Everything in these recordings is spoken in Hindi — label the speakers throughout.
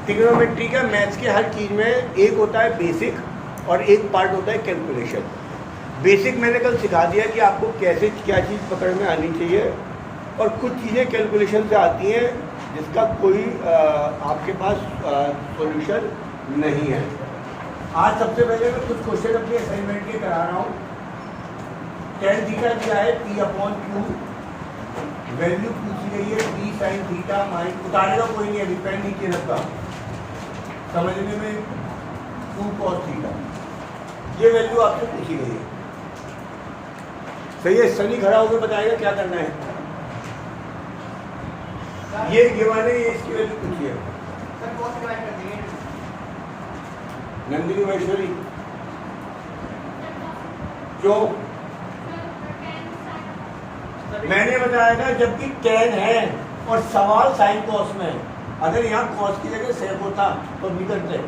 Speaker 1: ट्रिग्नोमेट्री का मैथ्स के हर चीज़ में एक होता है बेसिक और एक पार्ट होता है कैलकुलेशन। बेसिक मैंने कल सिखा दिया कि आपको कैसे क्या चीज़ पकड़ में आनी चाहिए, और कुछ चीज़ें कैलकुलेशन से आती हैं जिसका कोई आपके पास सॉल्यूशन नहीं है। आज सबसे पहले मैं कुछ क्वेश्चन अपने असाइनमेंट के करा रहा हूँ। tan थीटा क्या है, p/q, वैल्यू पूछी गई है p sin थीटा माइनस, उतारने का कोई नहीं है, पेन नीचे रखा, समझने में 2 cos थीटा, ये वैल्यू आपसे पूछी गई है। सही है, सनी खड़ा होकर बताएगा क्या करना है। ये गिवन है, ये इसकी वैल्यू पूछी है। नंदिनी वैश्वरी क्यों? मैंने बताया था जबकि tan है और सवाल साइन कॉस में, अगर यहाँ कॉस की जगह सेक होता तो नहीं करते।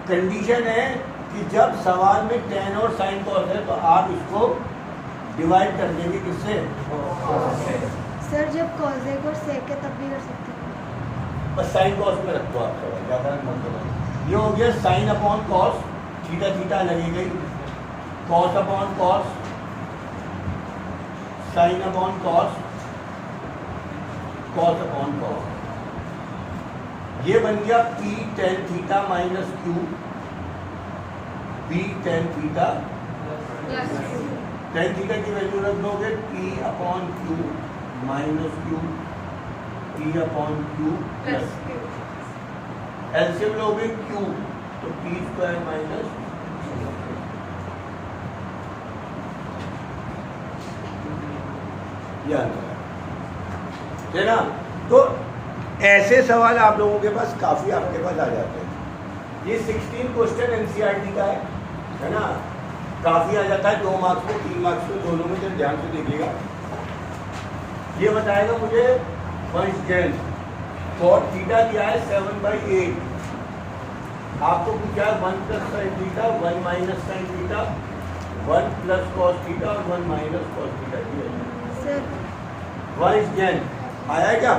Speaker 1: कंडीशन है कि जब सवाल में tan और साइन कॉस है तो आप इसको डिवाइड कर देंगे किससे?
Speaker 2: सर जब कॉसेक और सेक है तब भी कर सकते हैं।
Speaker 1: बस साइन कॉस में रखो आप सवाल, ज़्यादा मत करो। ये हो गया sine upon cos, theta theta लगी गई, cos upon cos, sine upon cos, cos upon cos. ये बन गया p tan theta minus q, p tan theta tan theta की वैल्यू रख दोगे p upon q minus q, p upon q plus q। LCM लोगे q तो p स्क्वायर माइनस है ना। तो ऐसे सवाल आप लोगों के पास काफ़ी आपके पास आ जाते हैं। ये 16 क्वेश्चन एनसीईआरटी का है ना, काफ़ी आ जाता है, 2 मार्क्स में 3 मार्क्स में दोनों में, जब ध्यान से देखिएगा। ये बताएगा मुझे फर्स्ट जैन cos थीटा दिया है 7/8, आपको पूछा है 1 plus sine theta 1 minus sine theta 1 plus cos theta और 1 माइनस कॉस थीटा की है। फर्स्ट जैन आया क्या?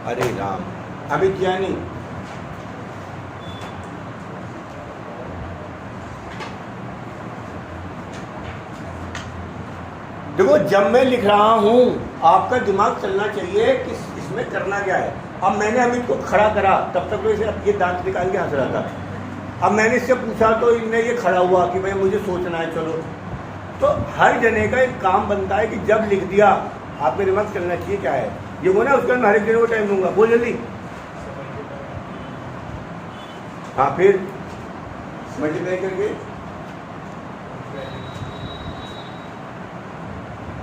Speaker 1: अरे राम, अभी क्या नहीं। देखो जब मैं लिख रहा हूं आपका दिमाग चलना चाहिए कि इसमें करना क्या है। अब मैंने अमित को खड़ा करा, तब तक तो इसे ये दांत निकाल के हंस रहा था। अब मैंने इससे पूछा तो इनने ये खड़ा हुआ कि भाई मुझे सोचना है, चलो। तो हर जने का एक काम बनता है कि जब लिख दिया आपके दिमाग चलना चाहिए क्या है। ये वो ना उसका मैं हर एक जने को टाइम दूंगा, बोल जल्दी। हाँ फिर मल्टीप्लाई करके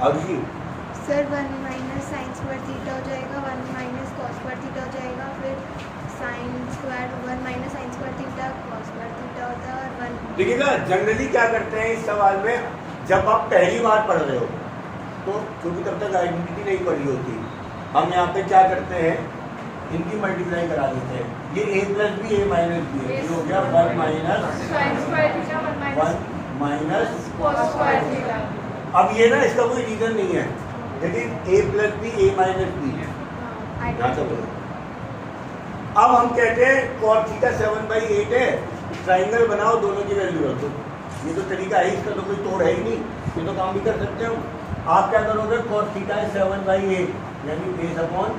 Speaker 1: अब जी
Speaker 2: sir 1 minus sine square theta हो जाएगा, 1 माइनस कॉस स्क्वायर थीटा हो जाएगा, फिर sine square 1 minus sine square theta cos square theta होता है और 1।
Speaker 1: देखिएगा जनरली क्या करते हैं इस सवाल में, जब आप पहली बार पढ़ रहे हो तो क्योंकि तब तक आइडेंटिटी नहीं पढ़ी होती, हम यहाँ पे क्या करते हैं, इनकी मल्टीप्लाई करा देते हैं। ये a plus B a minus B है, ये हो गया 1 minus
Speaker 3: sine square theta
Speaker 1: 1 minus
Speaker 3: cos square theta.
Speaker 1: अब ये ना इसका कोई रीजन नहीं है, लेकिन a plus B a minus B यहाँ तक बोलो। अब हम कहते हैं cos थीटा 7/8 है, ट्राइंगल बनाओ, दोनों की वैल्यू रखो। ये तो तरीका है, इसका तो कोई तोड़ है ही नहीं, ये तो काम भी कर सकते हो। आप क्या करोगे, cos थीटा है 7/8 यानी बेस अपॉन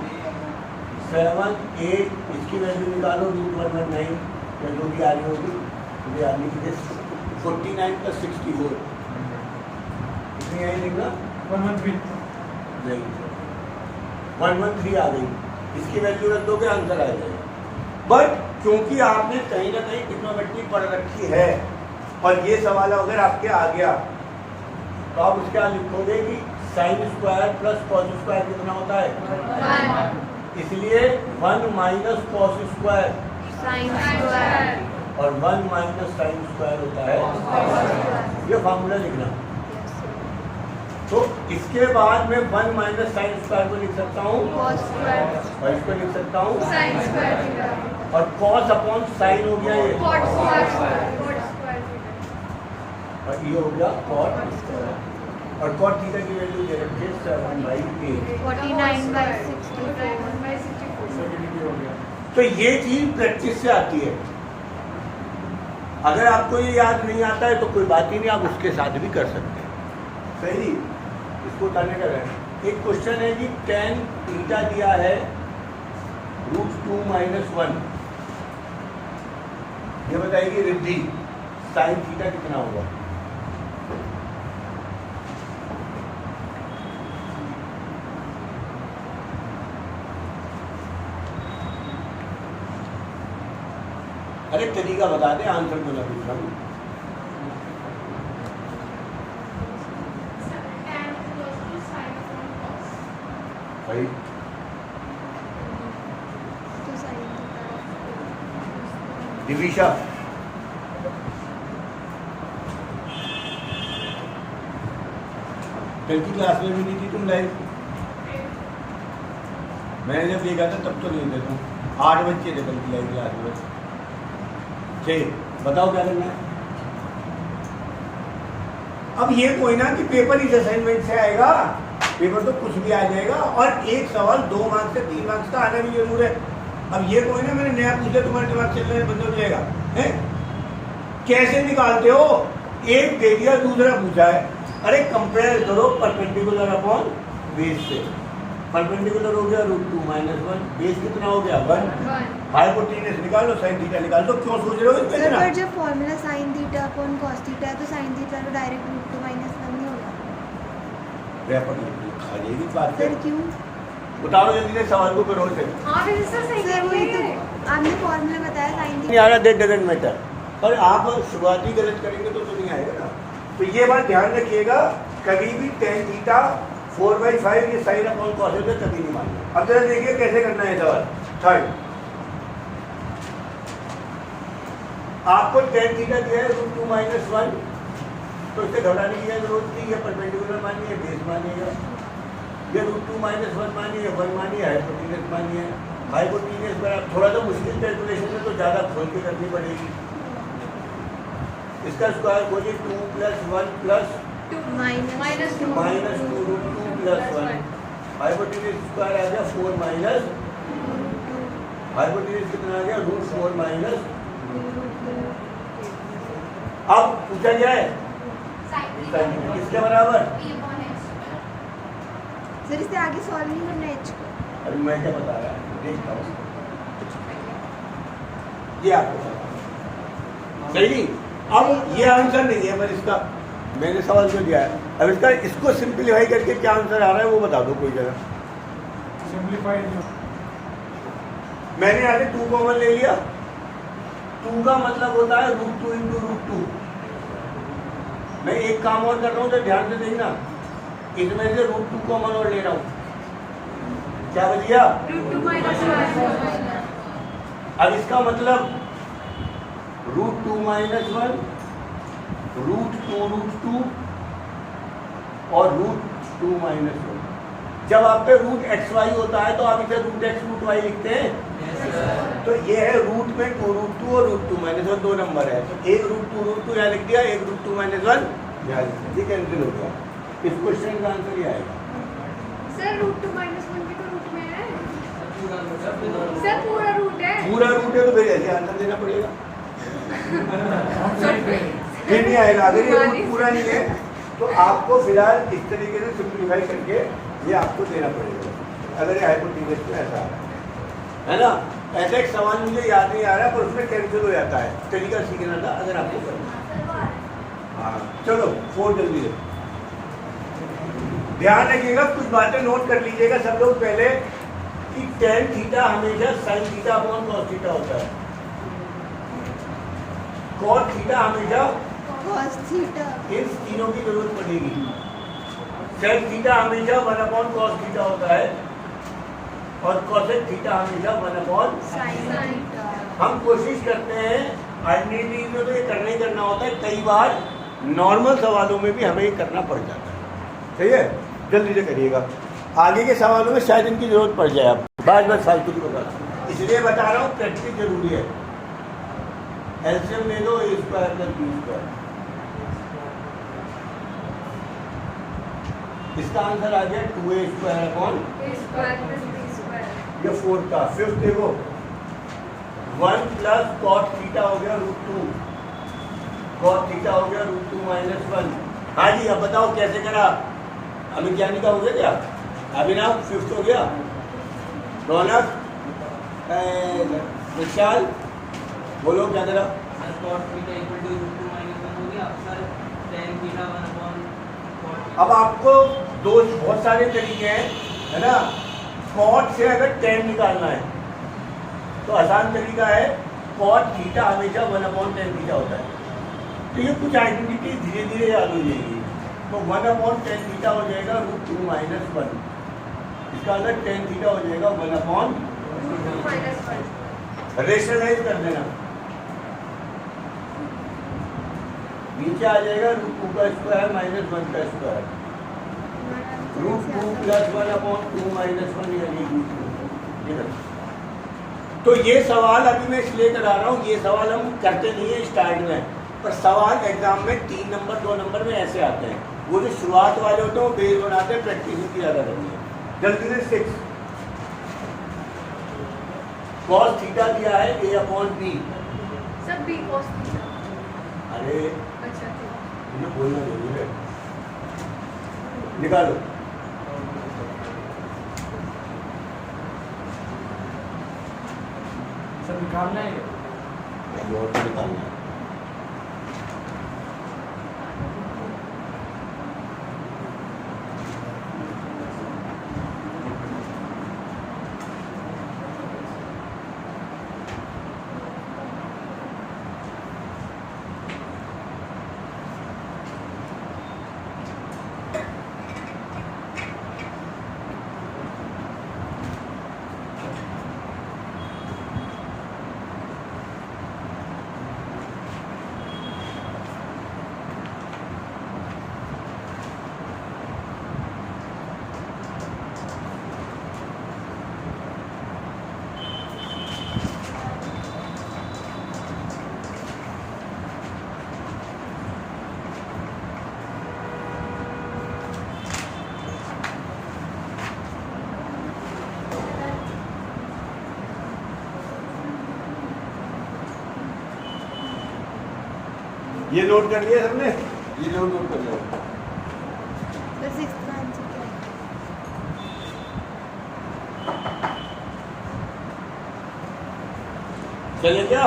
Speaker 1: 7 8, इसकी वैल्यू निकालो √119 या जो भी आ रही होगी, मुझे आ रही है 49 + 64 कितनी आई निकला
Speaker 3: 113
Speaker 1: नहीं 113 आ गई। इसकी वैल्यू रख दोगे आंसर आ जाएगा। बट क्योंकि आपने कहीं ना कहीं ट्रिग्नोमेट्री पढ़ रखी है और ये सवाल अगर आपके आ गया तो आप उसके बाद लिखोगे कि sine square plus cos square कितना होता है, इसलिए 1 minus cos square
Speaker 2: sine square
Speaker 1: और 1 माइनस साइन स्क्वायर होता है। ये फॉर्मूला लिखना। तो इसके बाद मैं 1 माइनस साइन स्क्वायर को लिख सकता हूँ
Speaker 2: कॉस स्क्वायर
Speaker 1: और इसको लिख सकता हूँ
Speaker 3: साइन स्क्वायर थीटा
Speaker 1: और कॉस अपॉन साइन हो गया ये,
Speaker 3: कॉट स्क्वायर थीटा
Speaker 1: और ये हो गया कॉट स्क्वायर। और कॉट थीटा की वैल्यू दे रखी है 7/8।
Speaker 2: 49/64।
Speaker 1: तो ये चीज प्रैक्टिस से आती है। अगर आपको ये याद नहीं आता है तो कोई बात ही नहीं, आप उसके साथ भी कर सकते हैं। सही, इसको उतारने का है। एक क्वेश्चन है कि tan थीटा दिया है √2 - 1, ये बताएगी रिद्धि sin थीटा कितना होगा। अरे तरीका बता दे, आंसर को ना पूछ रहा हूँ। भाई
Speaker 2: तो साइन
Speaker 1: दिविशा, कल की क्लास में भी नहीं थी तुम लाइव? मैंने जब देखा था तब तो नहीं थे तुम। 8 बच्चे थे कल की लाइव क्लास में। ठीक, बताओ क्या करना है। अब ये कोई ना कि पेपर इस असाइनमेंट से आएगा, पेपर तो कुछ भी आ जाएगा, और एक सवाल 2 मार्क्स से 3 मार्क्स का आना भी जरूर है। अब ये कोई ना मैंने नया पूछा तुम्हारे दिमाग चलने बंद हो जाएगा है? कैसे निकालते हो? एक दे दिया, दूसरा पूछा है। अरे कंपेयर करो परपेंडिकुलर अपॉन बेस से। परपेंडिकुलर हो गया √2 - 1, बेस कितना हो गया 1। हाइपोटेन्यूस निकालो, साइन थीटा निकाल दो। क्यों सोच रहे हो इसमें
Speaker 2: सर
Speaker 1: इतना?
Speaker 2: पर जब formula sine theta upon cos theta है तो साइन थीटा तो डायरेक्ट √2 - 1 नहीं होगा।
Speaker 1: रैपर खा जाएगी बात।
Speaker 2: सर क्यों?
Speaker 1: उतारो जल्दी से सवाल को, करो से।
Speaker 3: हाँ फिर इससे सही
Speaker 2: सर वही तो
Speaker 3: है।
Speaker 2: आपने फॉर्मूला बताया साइन
Speaker 1: नहीं आ रहा, दैट डजंट मैटर। पर आप शुरुआती गलत करेंगे तो नहीं आएगा ना। तो ये बात ध्यान रखिएगा, कभी भी tan थीटा 4/5 ये साइन अपॉन कॉस है कभी नहीं मानना। अब जरा देखिए कैसे करना है सवाल। थर्ड, आपको tan थीटा दिया है √2 - 1, तो इससे घबराने की जरूरत नहीं है। परपेंडिकुलर मानिए, बेस मानिएगा। ये √2 - 1 मानिए, 1 मानिए, हाइपोटेन्यूस मानिए। हाइपोटेन्यूस पर आप थोड़ा सा मुश्किल कैलकुलेशन है तो ज़्यादा खोल के करनी पड़ेगी। इसका स्क्वायर खोलिए 2 + 1 +
Speaker 2: माइनस
Speaker 3: -2
Speaker 1: -2 √2 + 1। हाइपोटेन्यूस स्क्वायर आ गया 4 माइनस, हाइपोटेन्यूस कितना आ गया √4 अब पूछा गया है किसके बराबर?
Speaker 2: सर इससे आगे सॉल्व नहीं करना h को।
Speaker 1: अभी मैं क्या बता रहा है देखता हूँ, ये आपको पता है। सही। अब ये आंसर नहीं है, पर इसका मैंने सवाल जो दिया है, अब इसका इसको सिंप्लीफाई करके क्या आंसर आ रहा है वो बता दो कोई जगह।
Speaker 3: सिंपलीफाइड
Speaker 1: मैंने यहाँ से 2 कॉमन ले लिया। 2 का मतलब होता है √2 × √2। मैं एक काम और कर रहा हूँ तो ध्यान से देखना, इसमें से √2 कॉमन और ले रहा हूँ। क्या बच गया?
Speaker 3: √2 - 1।
Speaker 1: अब इसका मतलब √2 - 1, √2 और √2 - 1। जब आप पे √xy होता है तो आप इसे √x √y लिखते हैं। तो ये है रूट में 2 √2 और √2 - 1 दो नंबर है। तो एक √2 यहाँ लिख दिया, एक √2 - 1 यहाँ लिख दिया। ये कैंसिल हो गया। इस क्वेश्चन का आंसर ये आएगा।
Speaker 3: सर √2 - 1 भी तो रूट में है। सर पूरा रूट है।
Speaker 1: पूरा रूट है तो फिर ऐसे आंसर देना पड़ेगा, फिर नहीं आएगा। अगर ये रूट पूरा नहीं है तो आपको फिलहाल इस तरीके से सिंप्लीफाई करके ये आपको देना पड़ेगा। अगर ये हाइपोटेन्यूस में ऐसा आ रहा है ना। ऐसा एक सवाल मुझे याद नहीं आ रहा पर उसमें कैंसिल हो जाता है, तरीका सीखना था अगर आपको करना। हाँ चलो 4 जल्दी से ध्यान रखिएगा, कुछ बातें नोट कर लीजिएगा सब लोग पहले कि tan थीटा हमेशा sin theta upon cos theta होता है। cos थीटा हमेशा
Speaker 2: cos थीटा।
Speaker 1: इन तीनों की जरूरत पड़ेगी। sin थीटा हमेशा 1 cos थीटा होता है और cosec थीटा हमेशा 1
Speaker 2: साइन थीटा।
Speaker 1: हम कोशिश करते हैं आइडेंटिटी में तो ये करना ही करना होता है, कई बार नॉर्मल सवालों में भी हमें ये करना पड़ जाता है। सही है, जल्दी से करिएगा। आगे के सवालों में शायद इनकी जरूरत पड़ जाए। आप बात फालतू की बता रहा हूँ, इसलिए बता रहा हूँ प्रैक्टिस जरूरी है। एलसीएम ले लो a² + b²। इसका आंसर आ गया 2a² अपॉन
Speaker 3: a² + b²।
Speaker 1: ये 4 का। फिफ्थ देखो 1 प्लस कॉट थीटा हो गया √2, कॉट थीटा हो गया √2 माइनस 1। हाँ जी, अब बताओ कैसे करा? अमित ज्ञानी का हो गया क्या? अभिनव फिफ्थ हो गया, रौनक, विशाल बोलो क्या करा? अब आपको दो बहुत सारे तरीके हैं, है ना। कॉट से अगर tan निकालना है तो आसान तरीका है, कॉट थीटा हमेशा 1/tan थीटा होता है। तो ये कुछ आइडेंटिटी धीरे धीरे याद हो जाएगी। तो 1/tan थीटा हो जाएगा √2 माइनस 1, इसका अंदर tan थीटा हो जाएगा 1/, रेशनलाइज कर देना, नीचे आ जाएगा √2 का स्क्वायर माइनस 1 का स्क्वायर, √2 प्लस 1/2 माइनस 1 यानी √2। तो ये सवाल अभी मैं इसलिए करा रहा हूँ, ये सवाल हम करते नहीं है स्टार्ट में, पर सवाल एग्जाम में 3 नंबर 2 नंबर में ऐसे आते हैं। वो जो शुरुआत वाले होते हैं वो बेस बनाते हैं, प्रैक्टिस की ज़्यादा करनी है। जल्दी से 6 cos थीटा दिया है a/b।
Speaker 3: सब b cos थीटा।
Speaker 1: अरे
Speaker 3: अच्छा
Speaker 1: मुझे बोलना जरूर है, निकालो।
Speaker 4: सब निकालना है
Speaker 1: और तो निकालना है। ये नोट कर लिया सबने? ये नोट कर लिया।
Speaker 2: तो 6th का आंसर क्या है?
Speaker 1: चलिए क्या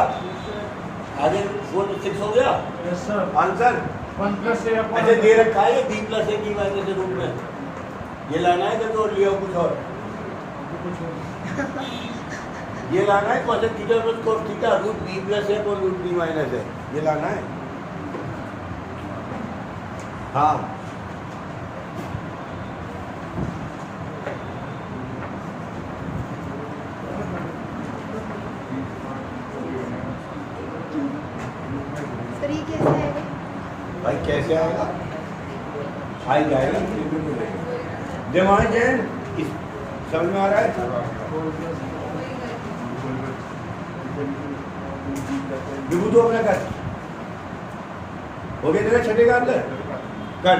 Speaker 1: आगे 4 to 6 हो गया
Speaker 4: yes sir.
Speaker 1: Answer.
Speaker 4: 1 plus a upon
Speaker 1: अच्छा दे रखा है ये b प्लस a की माइनस के रूप में, ये लाना है कि तो लिया कुछ और? ये लाना है cos theta plus cos theta √b plus a और √b माइनस है, ये लाना है। हाँ
Speaker 2: सर ये कैसे आएगा?
Speaker 1: भाई कैसे आएगा? आ ही जाएगा। दिमाग जैन समझ में आ रहा है? विभू तो अपना कर हो गया तेरा छठे का अंदर कर।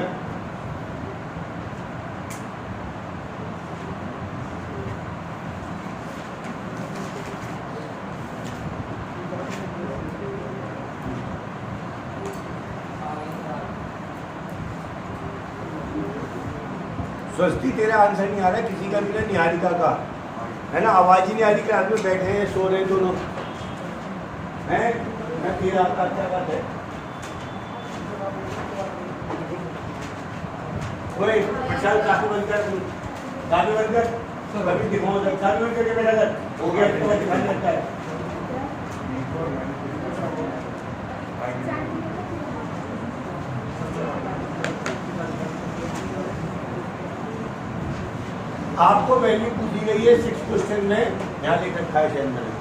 Speaker 1: स्वस्ति तेरा आंसर नहीं आ रहा है किसी का भी ना, निहारिका का है ना, आवाज ही नहीं आ रही, क्लास में बैठे हैं सो रहे दोनों हैं ना। फिर आपका क्या बात है? कोई विशाल काफी बंद कर, काफी बंद कर, कभी दिखाओ जब काफी बंद करके बैठा कर हो गया तो दिखाने लगता है। आपको वैल्यू पूछी गई है 6 क्वेश्चन में, यहाँ लिख रखा है शायद मैंने।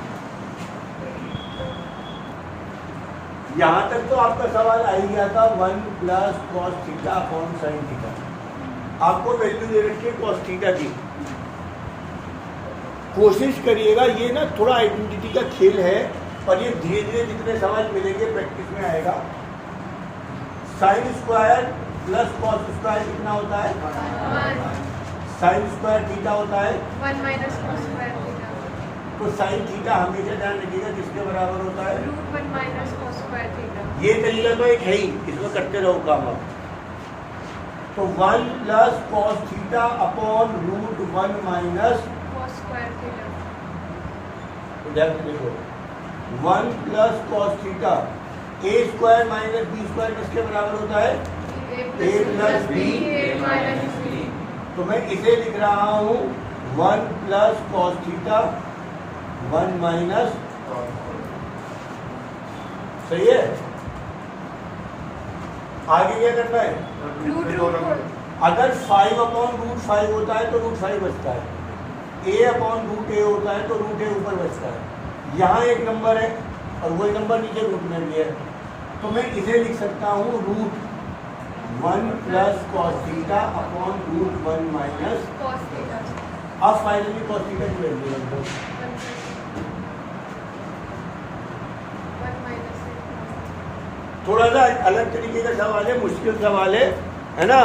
Speaker 1: यहाँ तक तो आपका सवाल आ ही गया था 1 plus cos theta upon sin theta. आपको वैल्यू दे रखी है cos थीटा की। कोशिश करिएगा, ये ना थोड़ा आइडेंटिटी का खेल है और ये धीरे धीरे जितने सवाल मिलेंगे प्रैक्टिस में आएगा। sin square plus cos square कितना होता है? sin स्क्वायर थीटा होता है
Speaker 3: 1 माइनस cos स्क्वायर थीटा।
Speaker 1: तो साइन थीटा हमेशा ध्यान रखिएगा किसके बराबर होता है।
Speaker 3: Root 1 minus cos square theta.
Speaker 1: ये तरीका तो एक है ही, इसमें करते रहो काम आप। तो 1 plus cos theta upon root 1 minus
Speaker 3: cos square theta.
Speaker 1: तो ध्यान से देखो 1 plus cos theta A square minus B square किसके बराबर होता है।
Speaker 3: a plus b a minus b।
Speaker 1: तो मैं इसे लिख रहा हूँ 1 प्लस कॉस थीटा 1 माइनस, सही है। आगे क्या करना है, अगर 5 अपॉन रूट 5 होता है तो रूट 5 बचता है, a अपॉन रूट a होता है तो रूट a ऊपर बचता है। यहाँ एक नंबर है और वही नंबर नीचे रूट में भी है, तो मैं इसे लिख सकता हूँ root 1 plus cos theta upon root 1 minus
Speaker 3: cos theta.
Speaker 1: अब फाइनली कॉस थीटा की वैल्यू रख दो।
Speaker 3: 1 माइनस।
Speaker 1: थोड़ा सा अलग तरीके का सवाल है, मुश्किल सवाल है ना।